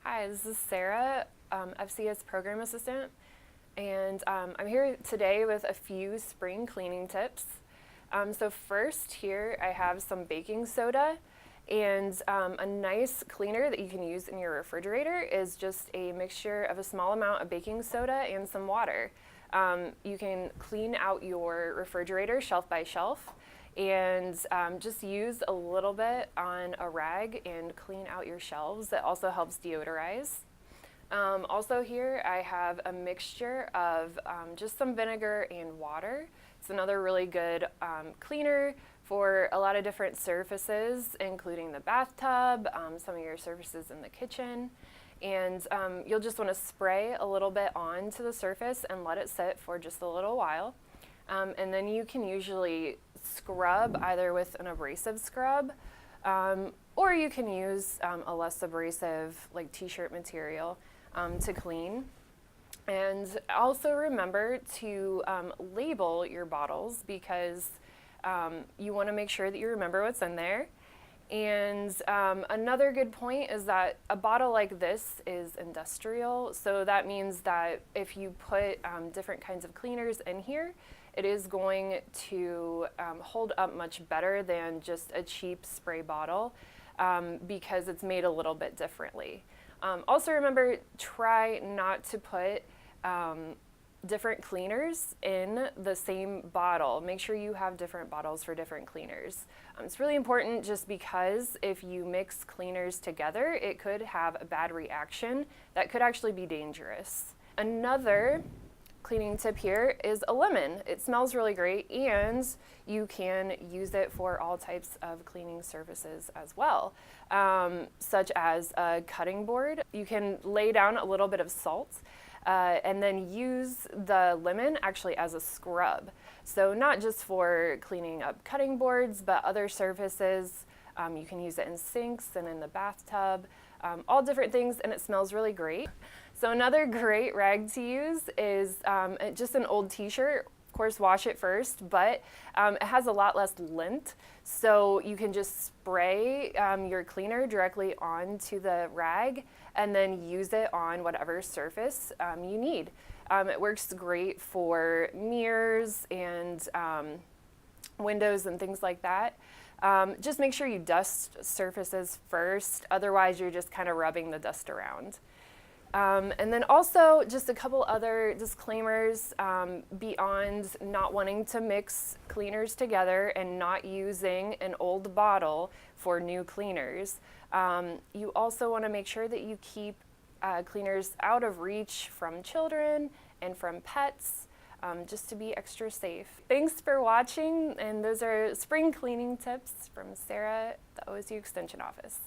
Hi, this is Sarah, FCS Program Assistant, and I'm here today with a few spring cleaning tips. So first here I have some baking soda, and a nice cleaner that you can use in your refrigerator is just a mixture of a small amount of baking soda and some water. You can clean out your refrigerator shelf by shelf and just use a little bit on a rag and clean out your shelves. That also helps deodorize. Also here I have a mixture of just some vinegar and water. It's another really good cleaner for a lot of different surfaces, including the bathtub, some of your surfaces in the kitchen. And you'll just want to spray a little bit onto the surface and let it sit for just a little while. And then you can usually scrub either with an abrasive scrub, or you can use a less abrasive like t-shirt material to clean. And also remember to label your bottles because you want to make sure that you remember what's in there. And another good point is that a bottle like this is industrial, so that means that if you put different kinds of cleaners in here, it is going to hold up much better than just a cheap spray bottle because it's made a little bit differently. Also remember, try not to put different cleaners in the same bottle. Make sure you have different bottles for different cleaners. It's really important just because if you mix cleaners together, it could have a bad reaction that could actually be dangerous. Another cleaning tip here is a lemon. It smells really great and you can use it for all types of cleaning surfaces as well, such as a cutting board. You can lay down a little bit of salt and then use the lemon actually as a scrub. So not just for cleaning up cutting boards, but other surfaces. You can use it in sinks and in the bathtub, all different things, and it smells really great. So another great rag to use is just an old t-shirt. Of course, wash it first, but it has a lot less lint, so you can just spray your cleaner directly onto the rag and then use it on whatever surface you need. It works great for mirrors and windows and things like that. Just make sure you dust surfaces first, otherwise you're just kind of rubbing the dust around. And then also just a couple other disclaimers beyond not wanting to mix cleaners together and not using an old bottle for new cleaners. You also want to make sure that you keep cleaners out of reach from children and from pets, just to be extra safe. Thanks for watching, and those are spring cleaning tips from Sarah at the OSU Extension Office.